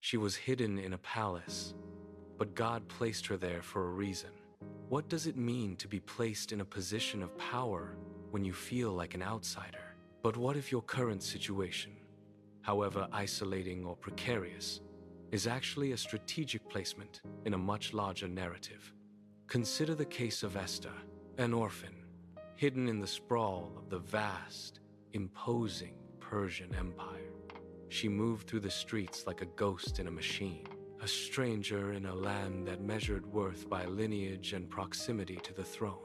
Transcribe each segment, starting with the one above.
She was hidden in a palace, but God placed her there for a reason. What does it mean to be placed in a position of power when you feel like an outsider? But what if your current situation, however isolating or precarious, is actually a strategic placement in a much larger narrative? Consider the case of Esther, an orphan, hidden in the sprawl of the vast, imposing Persian Empire. She moved through the streets like a ghost in a machine, a stranger in a land that measured worth by lineage and proximity to the throne.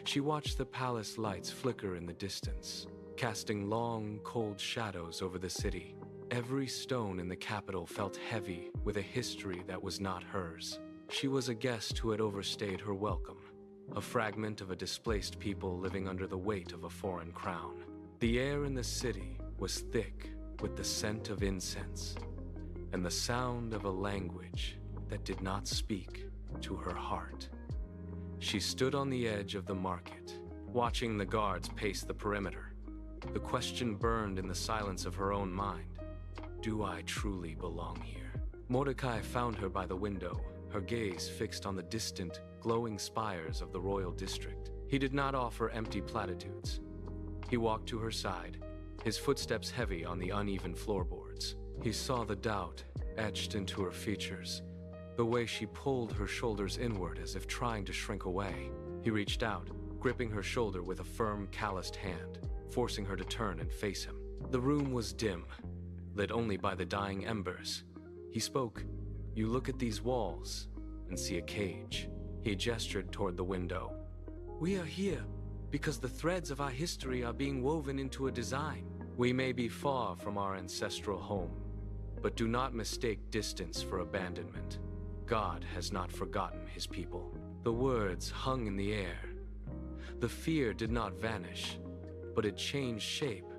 She watched the palace lights flicker in the distance, casting long, cold shadows over the city. Every stone in the capital felt heavy with a history that was not hers. She was a guest who had overstayed her welcome, a fragment of a displaced people living under the weight of a foreign crown. The air in the city was thick with the scent of incense and the sound of a language that did not speak to her heart. She stood on the edge of the market, watching the guards pace the perimeter. The question burned in the silence of her own mind. Do I truly belong here? Mordecai found her by the window, her gaze fixed on the distant, glowing spires of the royal district. He did not offer empty platitudes. He walked to her side, his footsteps heavy on the uneven floorboards. He saw the doubt etched into her features, the way she pulled her shoulders inward as if trying to shrink away. He reached out, gripping her shoulder with a firm, calloused hand, forcing her to turn and face him. The room was dim, lit only by the dying embers. He spoke. You look at these walls and see a cage. He gestured toward the window. We are here because the threads of our history are being woven into a design. We may be far from our ancestral home, but do not mistake distance for abandonment. God has not forgotten his people. The words hung in the air. The fear did not vanish, but it changed shape,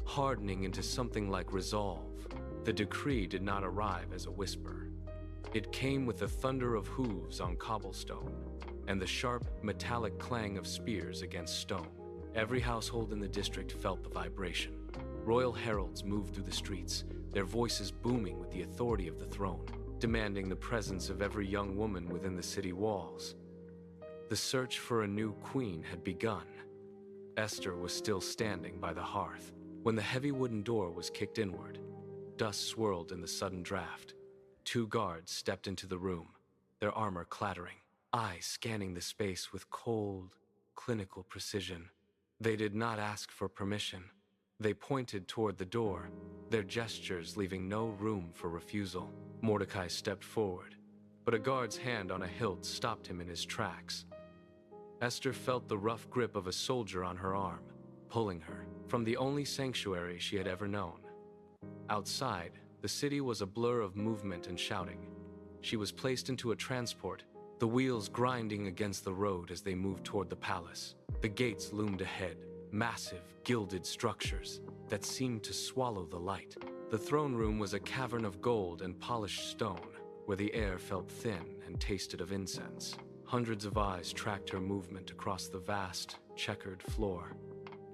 hardening into something like resolve. The decree did not arrive as a whisper. It came with the thunder of hooves on cobblestone and the sharp, metallic clang of spears against stone. Every household in the district felt the vibration. Royal heralds moved through the streets, their voices booming with the authority of the throne, demanding the presence of every young woman within the city walls. The search for a new queen had begun. Esther was still standing by the hearth when the heavy wooden door was kicked inward. Dust swirled in the sudden draft. 2 guards stepped into the room, their armor clattering, eyes scanning the space with cold, clinical precision. They did not ask for permission. They pointed toward the door, their gestures leaving no room for refusal. Mordecai stepped forward, but a guard's hand on a hilt stopped him in his tracks. Esther felt the rough grip of a soldier on her arm, pulling her from the only sanctuary she had ever known. Outside, the city was a blur of movement and shouting. She was placed into a transport, the wheels grinding against the road as they moved toward the palace. The gates loomed ahead, massive, gilded structures that seemed to swallow the light. The throne room was a cavern of gold and polished stone, where the air felt thin and tasted of incense. Hundreds of eyes tracked her movement across the vast, checkered floor.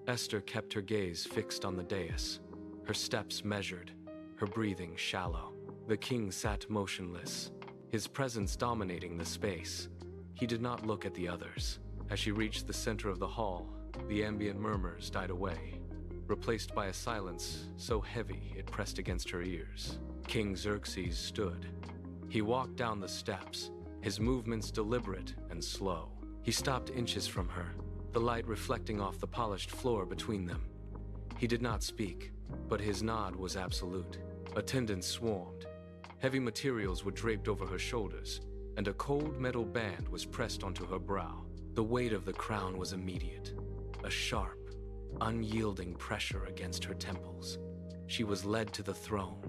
Esther kept her gaze fixed on the dais, her steps measured, her breathing shallow. The king sat motionless, his presence dominating the space. He did not look at the others. As she reached the center of the hall, the ambient murmurs died away, replaced by a silence so heavy it pressed against her ears. King Xerxes stood. He walked down the steps, his movements deliberate and slow. He stopped inches from her, the light reflecting off the polished floor between them. He did not speak, but his nod was absolute. Attendants swarmed. Heavy materials were draped over her shoulders, and a cold metal band was pressed onto her brow. The weight of the crown was immediate, a sharp, unyielding pressure against her temples. She was led to the throne,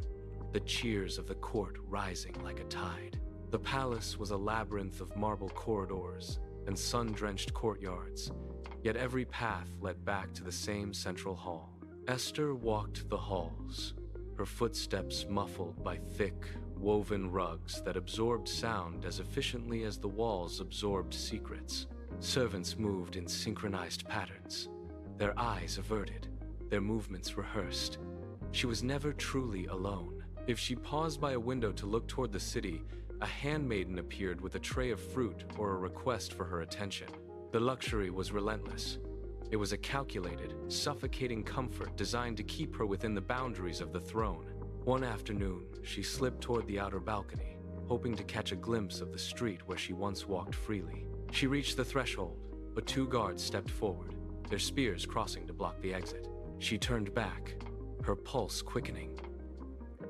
the cheers of the court rising like a tide. The palace was a labyrinth of marble corridors and sun-drenched courtyards, yet every path led back to the same central hall. Esther walked the halls, her footsteps muffled by thick, woven rugs that absorbed sound as efficiently as the walls absorbed secrets. Servants moved in synchronized patterns, their eyes averted, their movements rehearsed. She was never truly alone. If she paused by a window to look toward the city, a handmaiden appeared with a tray of fruit or a request for her attention. The luxury was relentless. It was a calculated, suffocating comfort designed to keep her within the boundaries of the throne. One afternoon, she slipped toward the outer balcony, hoping to catch a glimpse of the street where she once walked freely. She reached the threshold, but two guards stepped forward, their spears crossing to block the exit. She turned back, her pulse quickening.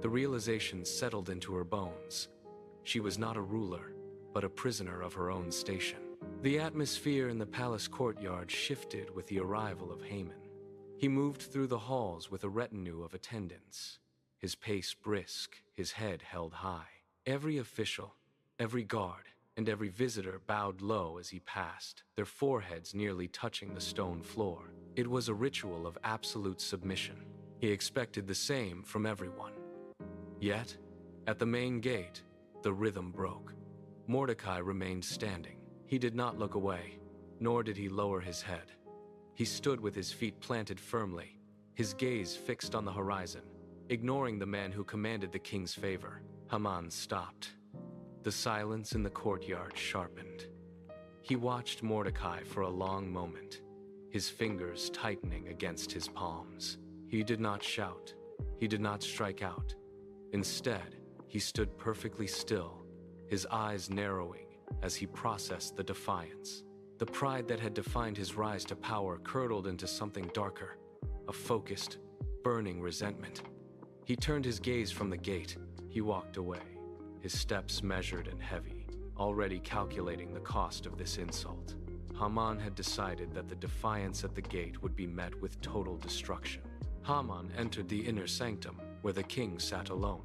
The realization settled into her bones. She was not a ruler, but a prisoner of her own station. The atmosphere in the palace courtyard shifted with the arrival of Haman. He moved through the halls with a retinue of attendants, his pace brisk, his head held high. Every official, every guard, and every visitor bowed low as he passed, their foreheads nearly touching the stone floor. It was a ritual of absolute submission. He expected the same from everyone. Yet, at the main gate, the rhythm broke. Mordecai remained standing. He did not look away, nor did he lower his head. He stood with his feet planted firmly, his gaze fixed on the horizon, ignoring the man who commanded the king's favor. Haman stopped. The silence in the courtyard sharpened. He watched Mordecai for a long moment, his fingers tightening against his palms. He did not shout. He did not strike out. Instead, he stood perfectly still, his eyes narrowing as he processed the defiance. The pride that had defined his rise to power curdled into something darker, a focused, burning resentment. He turned his gaze from the gate. He walked away, his steps measured and heavy, already calculating the cost of this insult. Haman had decided that the defiance at the gate would be met with total destruction. Haman entered the inner sanctum, where the king sat alone.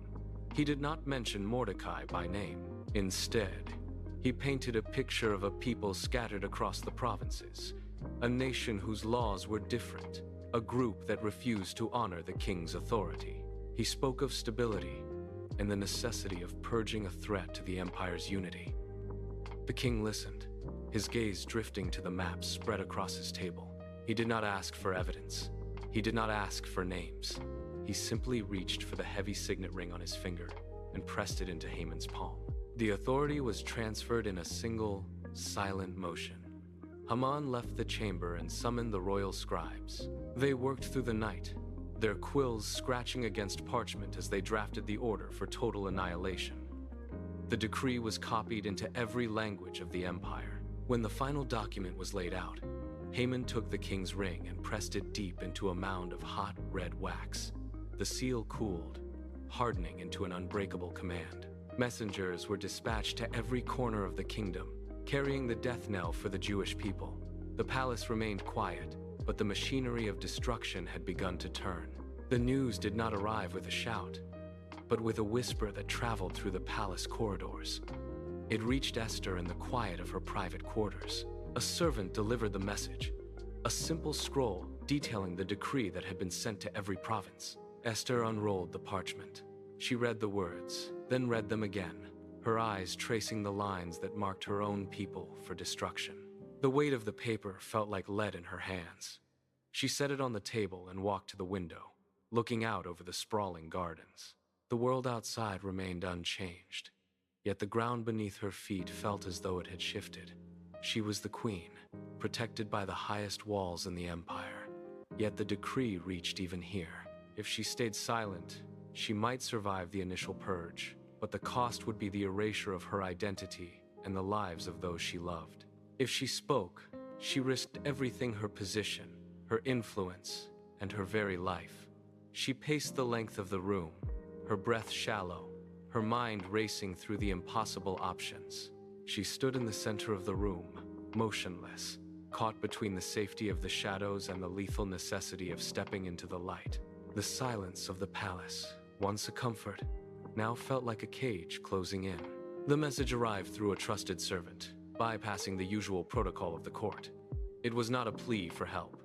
He did not mention Mordecai by name. Instead, he painted a picture of a people scattered across the provinces, a nation whose laws were different, a group that refused to honor the king's authority. He spoke of stability and the necessity of purging a threat to the empire's unity. The king listened, his gaze drifting to the maps spread across his table. He did not ask for evidence. He did not ask for names. He simply reached for the heavy signet ring on his finger and pressed it into Haman's palm. The authority was transferred in a single, silent motion. Haman left the chamber and summoned the royal scribes. They worked through the night, their quills scratching against parchment as they drafted the order for total annihilation. The decree was copied into every language of the empire. When the final document was laid out, Haman took the king's ring and pressed it deep into a mound of hot red wax. The seal cooled, hardening into an unbreakable command. Messengers were dispatched to every corner of the kingdom, carrying the death knell for the Jewish people. The palace remained quiet, but the machinery of destruction had begun to turn. The news did not arrive with a shout, but with a whisper that traveled through the palace corridors. It reached Esther in the quiet of her private quarters. A servant delivered the message, a simple scroll detailing the decree that had been sent to every province. Esther unrolled the parchment. She read the words, then read them again, her eyes tracing the lines that marked her own people for destruction. The weight of the paper felt like lead in her hands. She set it on the table and walked to the window, looking out over the sprawling gardens. The world outside remained unchanged, yet the ground beneath her feet felt as though it had shifted. She was the queen, protected by the highest walls in the empire, yet the decree reached even here. If she stayed silent, she might survive the initial purge, but the cost would be the erasure of her identity and the lives of those she loved. If she spoke, she risked everything: her position, her influence, and her very life. She paced the length of the room, her breath shallow, her mind racing through the impossible options. She stood in the center of the room, motionless, caught between the safety of the shadows and the lethal necessity of stepping into the light. The silence of the palace, once a comfort, now felt like a cage closing in. The message arrived through a trusted servant, bypassing the usual protocol of the court. It was not a plea for help,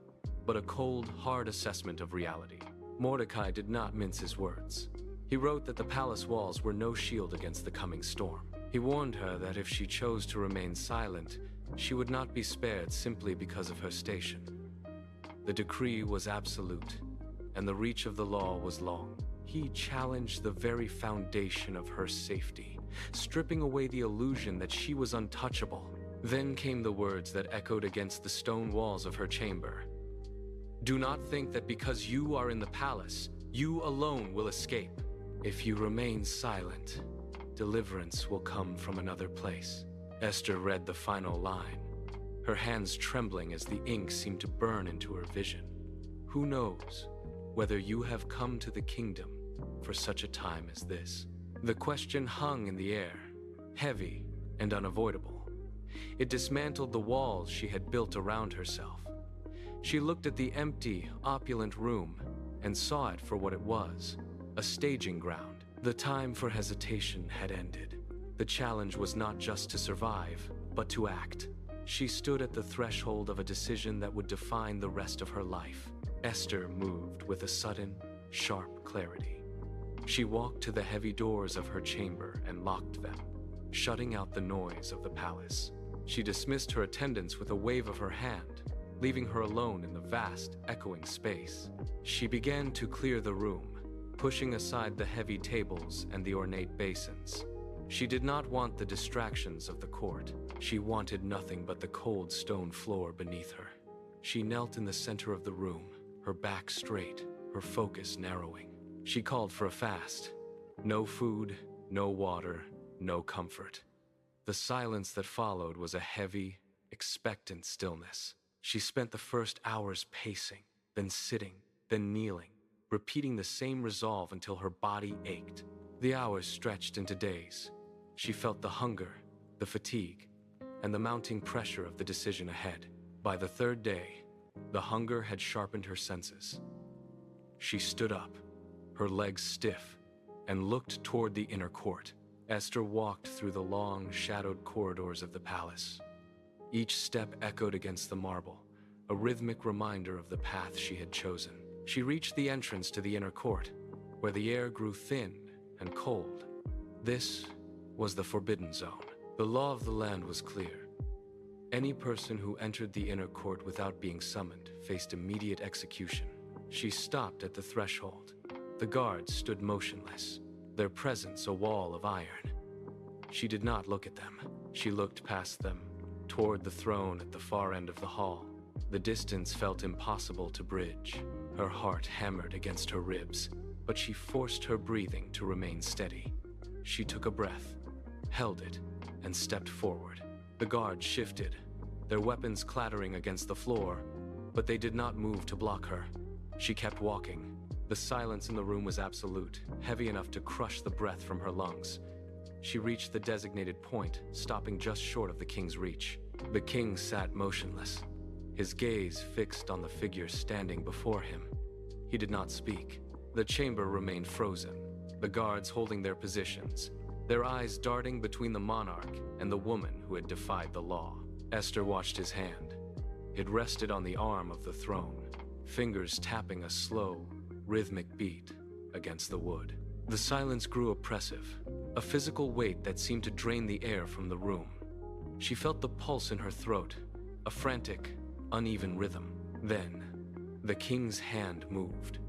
but a cold, hard assessment of reality. Mordecai did not mince his words. He wrote that the palace walls were no shield against the coming storm. He warned her that if she chose to remain silent, she would not be spared simply because of her station. The decree was absolute, and the reach of the law was long. He challenged the very foundation of her safety, stripping away the illusion that she was untouchable. Then came the words that echoed against the stone walls of her chamber. "Do not think that because you are in the palace, you alone will escape. If you remain silent, deliverance will come from another place." Esther read the final line, her hands trembling as the ink seemed to burn into her vision. Who knows whether you have come to the kingdom for such a time as this? The question hung in the air, heavy and unavoidable. It dismantled the walls she had built around herself. She looked at the empty, opulent room and saw it for what it was, a staging ground. The time for hesitation had ended. The challenge was not just to survive, but to act. She stood at the threshold of a decision that would define the rest of her life. Esther moved with a sudden, sharp clarity. She walked to the heavy doors of her chamber and locked them, shutting out the noise of the palace. She dismissed her attendants with a wave of her hand, leaving her alone in the vast, echoing space. She began to clear the room, pushing aside the heavy tables and the ornate basins. She did not want the distractions of the court. She wanted nothing but the cold stone floor beneath her. She knelt in the center of the room, her back straight, her focus narrowing. She called for a fast. No food, no water, no comfort. The silence that followed was a heavy, expectant stillness. She spent the first hours pacing, then sitting, then kneeling, repeating the same resolve until her body ached. The hours stretched into days. She felt the hunger, the fatigue, and the mounting pressure of the decision ahead. By the third day, the hunger had sharpened her senses. She stood up, her legs stiff, and looked toward the inner court. Esther walked through the long, shadowed corridors of the palace. Each step echoed against the marble, a rhythmic reminder of the path she had chosen. She reached the entrance to the inner court, where the air grew thin and cold. This was the forbidden zone. The law of the land was clear. Any person who entered the inner court without being summoned faced immediate execution. She stopped at the threshold. The guards stood motionless, their presence a wall of iron. She did not look at them. She looked past them, toward the throne at the far end of the hall. The distance felt impossible to bridge. Her heart hammered against her ribs, but she forced her breathing to remain steady. She took a breath, held it, and stepped forward. The guards shifted, their weapons clattering against the floor, but they did not move to block her. She kept walking. The silence in the room was absolute, heavy enough to crush the breath from her lungs. She reached the designated point, stopping just short of the king's reach. The king sat motionless, his gaze fixed on the figure standing before him. He did not speak. The chamber remained frozen, the guards holding their positions, their eyes darting between the monarch and the woman who had defied the law. Esther watched his hand. It rested on the arm of the throne, fingers tapping a slow, rhythmic beat against the wood. The silence grew oppressive, a physical weight that seemed to drain the air from the room. She felt the pulse in her throat, a frantic, uneven rhythm. Then, the king's hand moved.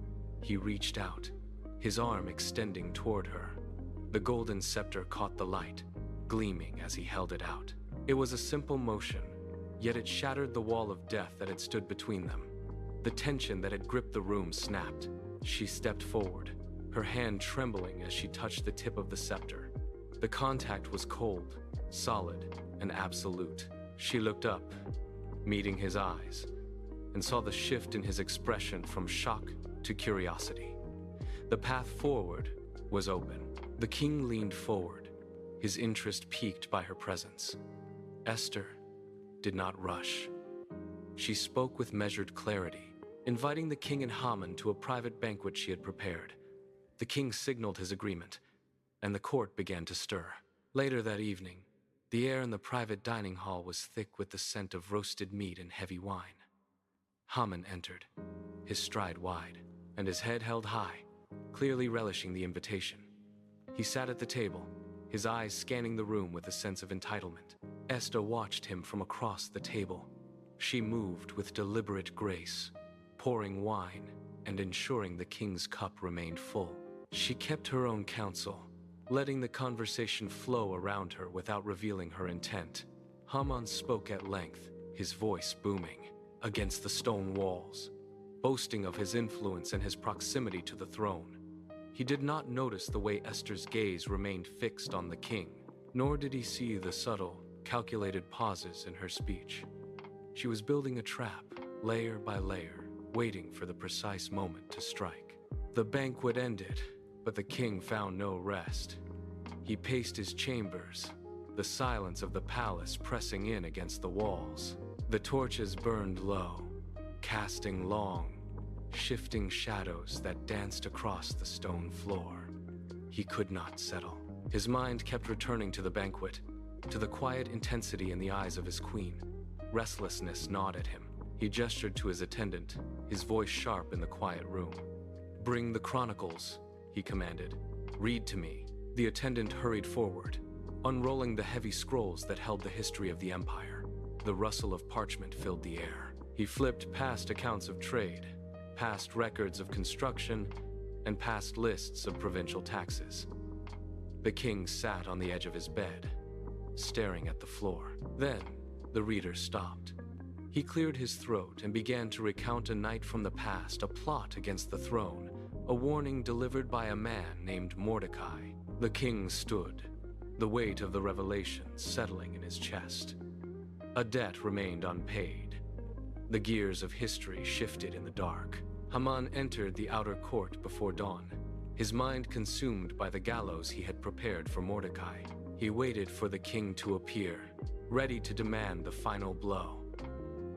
He reached out, his arm extending toward her. The golden scepter caught the light, gleaming as he held it out. It was a simple motion, yet it shattered the wall of death that had stood between them. The tension that had gripped the room snapped. She stepped forward, her hand trembling as she touched the tip of the scepter. The contact was cold, solid, and absolute. She looked up, meeting his eyes, and saw the shift in his expression from shock to curiosity. The path forward was open. The king leaned forward, his interest piqued by her presence. Esther did not rush. She spoke with measured clarity, inviting the king and Haman to a private banquet she had prepared. The king signaled his agreement, and the court began to stir. Later that evening, the air in the private dining hall was thick with the scent of roasted meat and heavy wine. Haman entered, his stride wide, and his head held high, clearly relishing the invitation. He sat at the table, his eyes scanning the room with a sense of entitlement. Esther watched him from across the table. She moved with deliberate grace, pouring wine and ensuring the king's cup remained full. She kept her own counsel, letting the conversation flow around her without revealing her intent. Haman spoke at length, his voice booming against the stone walls, boasting of his influence and his proximity to the throne. He did not notice the way Esther's gaze remained fixed on the king, nor did he see the subtle, calculated pauses in her speech. She was building a trap, layer by layer, waiting for the precise moment to strike. The banquet ended, but the king found no rest. He paced his chambers, the silence of the palace pressing in against the walls. The torches burned low, casting long, shifting shadows that danced across the stone floor. He could not settle. His mind kept returning to the banquet, to the quiet intensity in the eyes of his queen. Restlessness gnawed at him. He gestured to his attendant, his voice sharp in the quiet room. "Bring the chronicles," he commanded. "Read to me." The attendant hurried forward, unrolling the heavy scrolls that held the history of the empire. The rustle of parchment filled the air. He flipped past accounts of trade, past records of construction, and past lists of provincial taxes. The king sat on the edge of his bed, staring at the floor. Then, the reader stopped. He cleared his throat and began to recount a night from the past, a plot against the throne, a warning delivered by a man named Mordecai. The king stood, the weight of the revelation settling in his chest. A debt remained unpaid. The gears of history shifted in the dark. Haman entered the outer court before dawn, his mind consumed by the gallows he had prepared for Mordecai. He waited for the king to appear, ready to demand the final blow.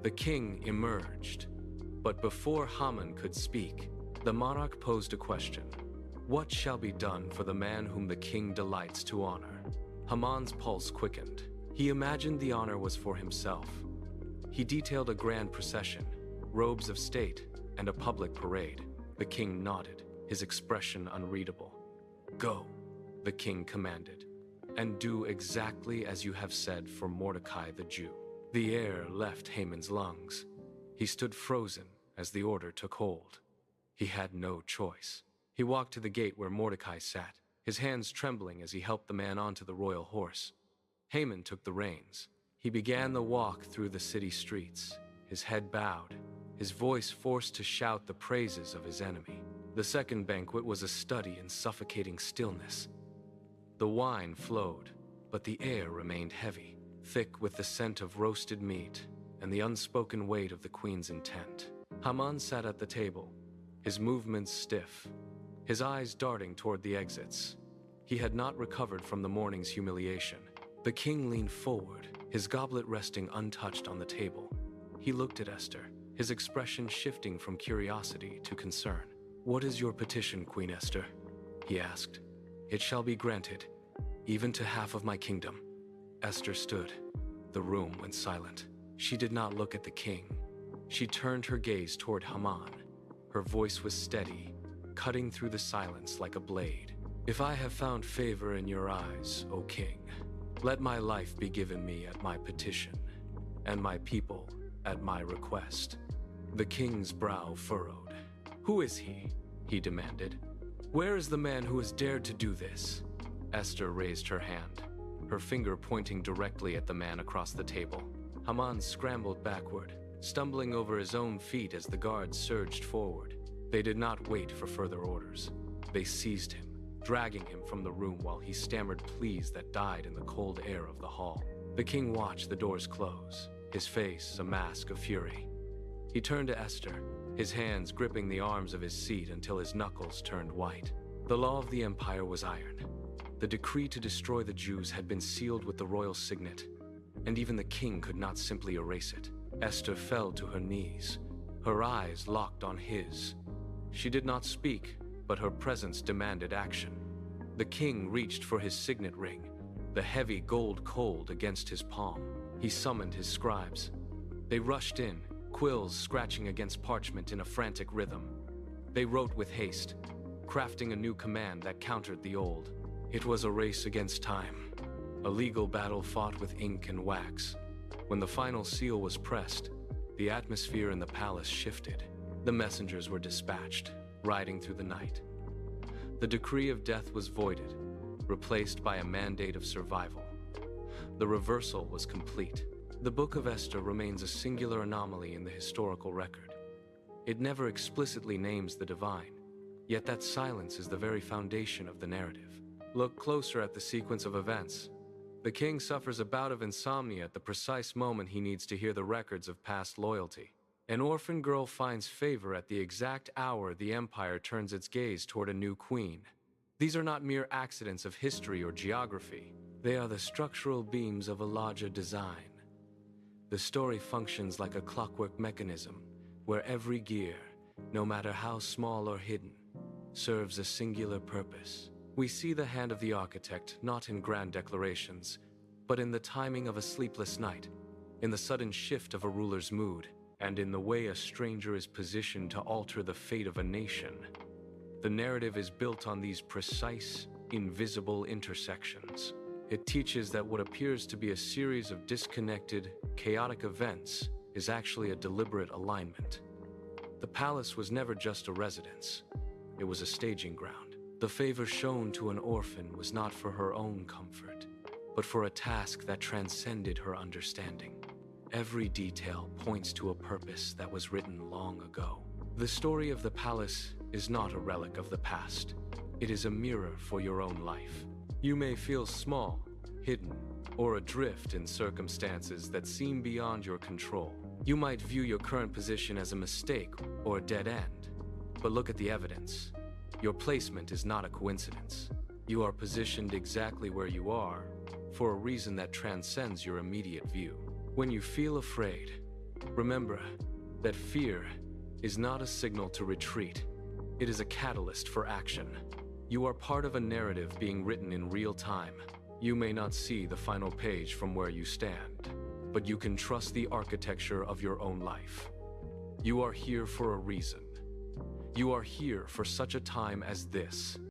The king emerged, but before Haman could speak, the monarch posed a question. What shall be done for the man whom the king delights to honor? Haman's pulse quickened. He imagined the honor was for himself. He detailed a grand procession, robes of state, and a public parade. The king nodded, his expression unreadable. "Go," the king commanded, "and do exactly as you have said for Mordecai the Jew." The air left Haman's lungs. He stood frozen as the order took hold. He had no choice. He walked to the gate where Mordecai sat, his hands trembling as he helped the man onto the royal horse. Haman took the reins. He began the walk through the city streets, his head bowed, his voice forced to shout the praises of his enemy. The second banquet was a study in suffocating stillness. The wine flowed, but the air remained heavy, thick with the scent of roasted meat and the unspoken weight of the queen's intent. Haman sat at the table, his movements stiff, his eyes darting toward the exits. He had not recovered from the morning's humiliation. The king leaned forward, his goblet resting untouched on the table. He looked at Esther, his expression shifting from curiosity to concern. "What is your petition, Queen Esther?" he asked. "It shall be granted, even to half of my kingdom." Esther stood. The room went silent. She did not look at the king. She turned her gaze toward Haman. Her voice was steady, cutting through the silence like a blade. "If I have found favor in your eyes, O king, let my life be given me at my petition, and my people at my request." The king's brow furrowed. "Who is he?" he demanded. "Where is the man who has dared to do this?" Esther raised her hand, her finger pointing directly at the man across the table. Haman scrambled backward, stumbling over his own feet as the guards surged forward. They did not wait for further orders. They seized him, dragging him from the room while he stammered pleas that died in the cold air of the hall. The king watched the doors close, his face a mask of fury. He turned to Esther, his hands gripping the arms of his seat until his knuckles turned white. The law of the empire was iron. The decree to destroy the Jews had been sealed with the royal signet, and even the king could not simply erase it. Esther fell to her knees, her eyes locked on his. She did not speak, but her presence demanded action. The king reached for his signet ring, the heavy gold cold against his palm. He summoned his scribes. They rushed in, quills scratching against parchment in a frantic rhythm. They wrote with haste, crafting a new command that countered the old. It was a race against time, a legal battle fought with ink and wax. When the final seal was pressed, the atmosphere in the palace shifted. The messengers were dispatched, riding through the night. The decree of death was voided, replaced by a mandate of survival. The reversal was complete. The Book of Esther remains a singular anomaly in the historical record. It never explicitly names the divine, yet that silence is the very foundation of the narrative. Look closer at the sequence of events. The king suffers a bout of insomnia at the precise moment he needs to hear the records of past loyalty. An orphan girl finds favor at the exact hour the empire turns its gaze toward a new queen. These are not mere accidents of history or geography. They are the structural beams of a larger design. The story functions like a clockwork mechanism, where every gear, no matter how small or hidden, serves a singular purpose. We see the hand of the architect not in grand declarations, but in the timing of a sleepless night, in the sudden shift of a ruler's mood, and in the way a stranger is positioned to alter the fate of a nation. The narrative is built on these precise, invisible intersections. It teaches that what appears to be a series of disconnected, chaotic events is actually a deliberate alignment. The palace was never just a residence. It was a staging ground. The favor shown to an orphan was not for her own comfort, but for a task that transcended her understanding. Every detail points to a purpose that was written long ago. The story of the palace is not a relic of the past. It is a mirror for your own life. You may feel small, hidden, or adrift in circumstances that seem beyond your control. You might view your current position as a mistake or a dead end, but look at the evidence. Your placement is not a coincidence. You are positioned exactly where you are for a reason that transcends your immediate view. When you feel afraid, remember that fear is not a signal to retreat. It is a catalyst for action. You are part of a narrative being written in real time. You may not see the final page from where you stand, but you can trust the architecture of your own life. You are here for a reason. You are here for such a time as this.